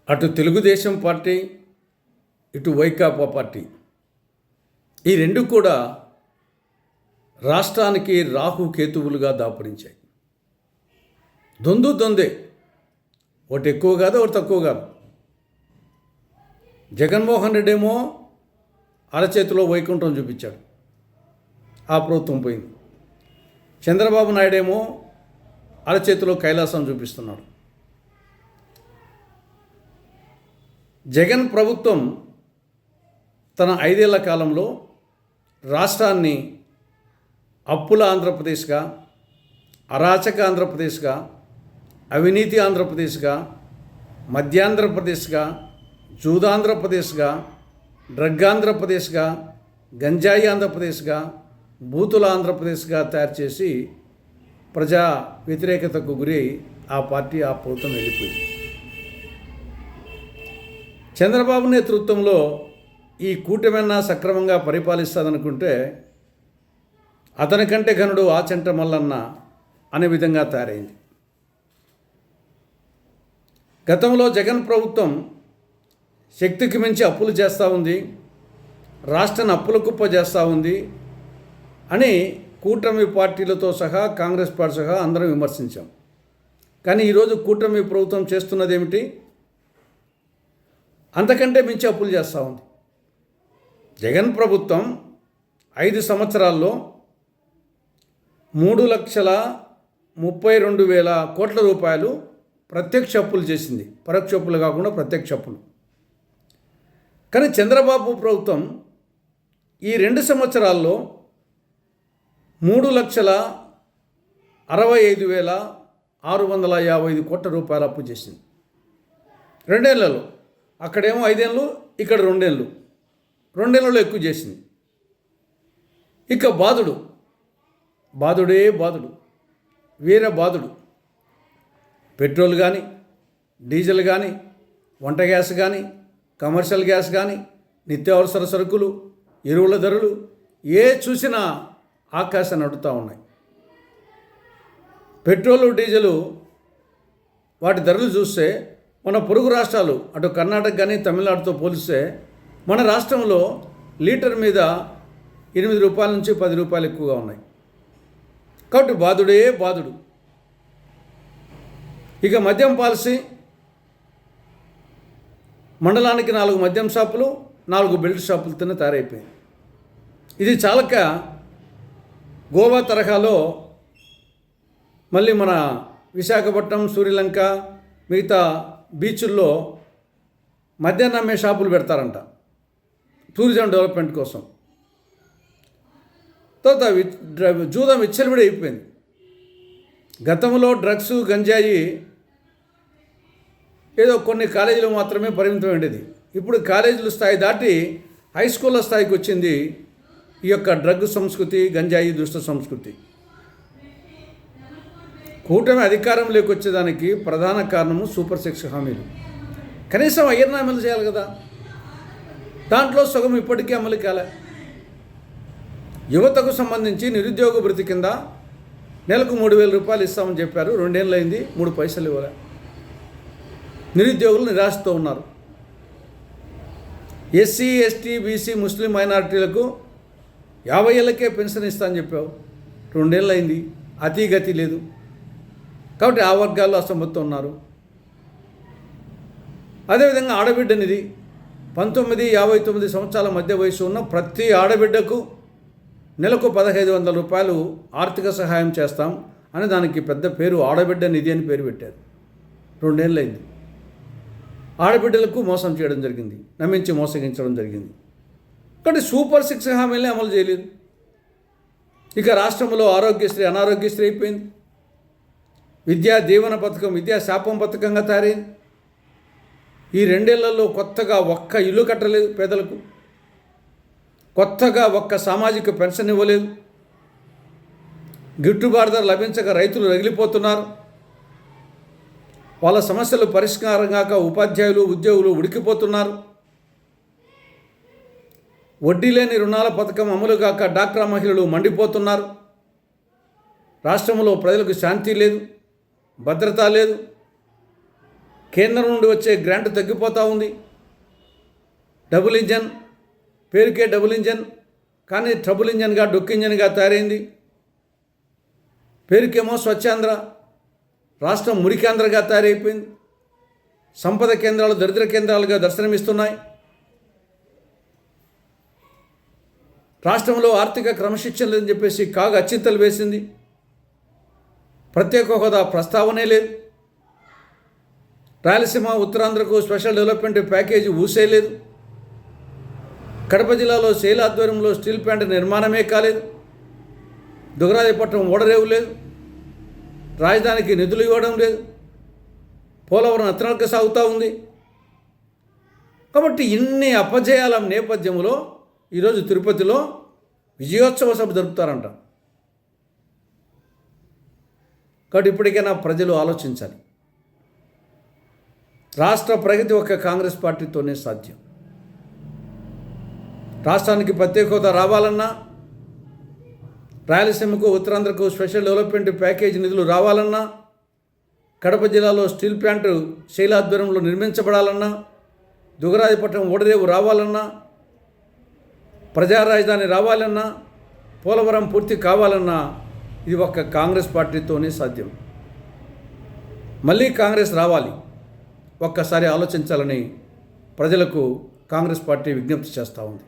అటు తెలుగుదేశం పార్టీ, ఇటు వైకాపా పార్టీ, ఈ రెండు కూడా రాష్ట్రానికి రాహుకేతువులుగా దాపురించాయి. దొందే, ఒకటి ఎక్కువ కాదు, ఒకటి తక్కువ కాదు. జగన్మోహన్ రెడ్డి ఏమో అరచేతిలో వైకుంఠం చూపించాడు, ఆ ప్రభుత్వం పోయింది. చంద్రబాబు నాయుడు ఏమో అరచేతిలో కైలాసం చూపిస్తున్నాడు. జగన్ ప్రభుత్వం తన 5 ఏళ్ల కాలంలో రాష్ట్రాన్ని అప్పుల ఆంధ్రప్రదేశ్గా, అరాచక ఆంధ్రప్రదేశ్గా, అవినీతి ఆంధ్రప్రదేశ్గా, మధ్యాంధ్రప్రదేశ్గా, జూదాంధ్రప్రదేశ్గా, డ్రగ్ ఆంధ్రప్రదేశ్గా, గంజాయి ఆంధ్రప్రదేశ్గా, బూతుల ఆంధ్రప్రదేశ్గా తయారు చేసి ప్రజా వ్యతిరేకతకు గురి ఆ పార్టీ, ఆ ప్రభుత్వం వెళ్ళిపోయింది. చంద్రబాబు నేతృత్వంలో ఈ కూటమన్నా సక్రమంగా పరిపాలిస్తుందనుకుంటే అతనికంటే ఘనుడు ఆచంట మల్లన్న అనే విధంగా తయారైంది. గతంలో జగన్ ప్రభుత్వం శక్తికి మించి అప్పులు చేస్తూ ఉంది, రాష్ట్రాన్ని అప్పుల కుప్ప చేస్తూ ఉంది అని కూటమి పార్టీలతో సహా, కాంగ్రెస్ పార్టీ సహా అందరం విమర్శించాం. కానీ ఈరోజు కూటమి ప్రభుత్వం చేస్తున్నది ఏమిటి? అంతకంటే మించి అప్పులు చేస్తూ ఉంది. జగన్ ప్రభుత్వం 5 సంవత్సరాల్లో 3,32,000 కోట్ల రూపాయలు ప్రత్యక్ష అప్పులు చేసింది, పరోక్ష అప్పులు కాకుండా ప్రత్యక్ష అప్పులు. కానీ చంద్రబాబు ప్రభుత్వం ఈ 2 సంవత్సరాల్లో 3,65,655 కోట్ల రూపాయల అప్పు చేసింది 2 ఏళ్లలో. అక్కడేమో 5 ఏళ్ళు, ఇక్కడ 2 ఏళ్ళు, 2 ఏళ్లలో ఎక్కువ చేసింది. ఇక బాధుడే బాధుడు, వీర బాధుడు. పెట్రోల్ కానీ, డీజిల్ కానీ, వంట గ్యాస్ కానీ, కమర్షియల్ గ్యాస్ కానీ, నిత్యావసర సరుకులు, ఎరువుల ధరలు ఏ చూసినా ఆకాశాన్ని అడుగుతూ ఉన్నాయి. పెట్రోలు, డీజిలు వాటి ధరలు చూస్తే మన పొరుగు రాష్ట్రాలు, అటు కర్ణాటక కానీ తమిళనాడుతో పోలిస్తే మన రాష్ట్రంలో లీటర్ మీద 8 రూపాయల నుంచి 10 రూపాయలు ఎక్కువగా ఉన్నాయి. కాబట్టి బాధుడే బాధుడు. ఇక మద్యం పాలసీ, మండలానికి 4 మద్యం షాపులు, 4 బెల్ట్ షాపులతోనే తయారైపోయింది. ఇది చాలక గోవా తరహాలో మళ్ళీ మన విశాఖపట్నం, శ్రీలంక, మిగతా బీచుల్లో మద్యాన్ని అమ్మే షాపులు పెడతారంట టూరిజం డెవలప్మెంట్ కోసం. తర్వాత జూదం విచ్చలవిడి అయిపోయింది. గతంలో డ్రగ్స్, గంజాయి ఏదో కొన్ని కాలేజీలు మాత్రమే పరిమితం ఉండేది. ఇప్పుడు కాలేజీల స్థాయి దాటి హై స్కూళ్ళ స్థాయికి వచ్చింది ఈ యొక్క డ్రగ్ సంస్కృతి, గంజాయి దుష్ట సంస్కృతి. కూటమి అధికారంలోకి వచ్చేదానికి ప్రధాన కారణము సూపర్ 6 హామీలు. కనీసం అయ్యన్న అమలు చేయాలి కదా. దాంట్లో సగం ఇప్పటికీ అమలు కాలే. యువతకు సంబంధించి నిరుద్యోగ భృతి కింద నెలకు 3,000 రూపాయలు ఇస్తామని చెప్పారు. 2 ఏళ్ళు అయింది, 3 పైసలు ఇవ్వలే. నిరుద్యోగులు నిరాశతో ఉన్నారు. ఎస్సీ, ఎస్టీ, బీసీ, ముస్లిం మైనారిటీలకు 50 ఏళ్ళకే పెన్షన్ ఇస్తా అని చెప్పావు. 2 ఏళ్ళు అయింది, అతిగతి లేదు. కాబట్టి ఆ వర్గాల్లో అసంతృప్తితో ఉన్నారు. అదేవిధంగా ఆడబిడ్డ నిధి, 19-59 సంవత్సరాల మధ్య వయసు ఉన్న ప్రతి ఆడబిడ్డకు నెలకు 1,500 రూపాయలు ఆర్థిక సహాయం చేస్తాం అని దానికి పెద్ద పేరు ఆడబిడ్డ నిధి అని పేరు పెట్టారు. 2 ఏళ్ళు అయింది. ఆడబిడ్డలకు మోసం చేయడం జరిగింది, నమ్మించి మోసగించడం జరిగింది. కానీ సూపర్ 6 హామీలనే అమలు చేయలేదు. ఇక రాష్ట్రంలో ఆరోగ్యశ్రీ అనారోగ్యశ్రీ అయిపోయింది. విద్యా దీవెన పథకం విద్యా శాపం పథకంగా తయారైంది. ఈ 2 ఏళ్లలో కొత్తగా ఒక్క ఇల్లు కట్టలేదు పేదలకు, కొత్తగా ఒక్క సామాజిక పెన్షన్ ఇవ్వలేదు. గిట్టుబాటు ధర లభించక రైతులు రగిలిపోతున్నారు. వాళ్ళ సమస్యలు పరిష్కారం కాక ఉపాధ్యాయులు, ఉద్యోగులు ఉడికిపోతున్నారు. వడ్డీ లేని రుణాల పథకం అమలు కాక డాక్రా మహిళలు మండిపోతున్నారు. రాష్ట్రంలో ప్రజలకు శాంతి లేదు, భద్రత లేదు. కేంద్రం నుండి వచ్చే గ్రాంట్ తగ్గిపోతూ ఉంది. డబుల్ ఇంజన్ పేరుకే డబుల్ ఇంజన్, కానీ ట్రబుల్ ఇంజన్గా డొక్కు ఇంజన్గా తయారైంది. పేరుకేమో స్వచ్ఛాంధ్ర, రాష్ట్రం మురికాంధ్రగా తయారైపోయింది. సంపద కేంద్రాలు దరిద్ర కేంద్రాలుగా దర్శనమిస్తున్నాయి. రాష్ట్రంలో ఆర్థిక క్రమశిక్షణ లేదని చెప్పేసి కాగా అచ్చింతలు వేసింది. ప్రత్యేక హోదా ప్రస్తావనే లేదు. రాయలసీమ ఉత్తరాంధ్రకు స్పెషల్ డెవలప్మెంట్ ప్యాకేజీ ఊసేయలేదు. కడప జిల్లాలో శైల ఆధ్వర్యంలో స్టీల్ ప్లాంట్ నిర్మాణమే కాలేదు. దుగరాజపట్నం ఓడరేవు లేదు. రాజధానికి నిధులు ఇవ్వడం లేదు. పోలవరం అత్తనడక సాగుతూ ఉంది. కాబట్టి ఇన్ని అపజయాల నేపథ్యంలో ఈరోజు తిరుపతిలో విజయోత్సవ సభ జరుపుతారంట. కాబట్టి ఇప్పటికైనా ప్రజలు ఆలోచించాలి. రాష్ట్ర ప్రగతి ఒక్క కాంగ్రెస్ పార్టీతోనే సాధ్యం. రాష్ట్రానికి ప్రత్యేక హోదా రావాలన్నా, రాయలసీమకు ఉత్తరాంధ్రకు స్పెషల్ డెవలప్మెంట్ ప్యాకేజీ నిధులు రావాలన్నా, కడప జిల్లాలో స్టీల్ ప్లాంట్ శైలాధ్వర్యంలో నిర్మించబడాలన్నా, దుగరాజపట్నం ఓడరేవు రావాలన్నా, ప్రజా రాజధాని రావాలన్నా, పోలవరం పూర్తి కావాలన్నా ఇది ఒక్క కాంగ్రెస్ పార్టీతోనే సాధ్యం. మళ్ళీ కాంగ్రెస్ రావాలి. ఒక్కసారి ఆలోచించాలని ప్రజలకు కాంగ్రెస్ పార్టీ విజ్ఞప్తి చేస్తూ ఉంది.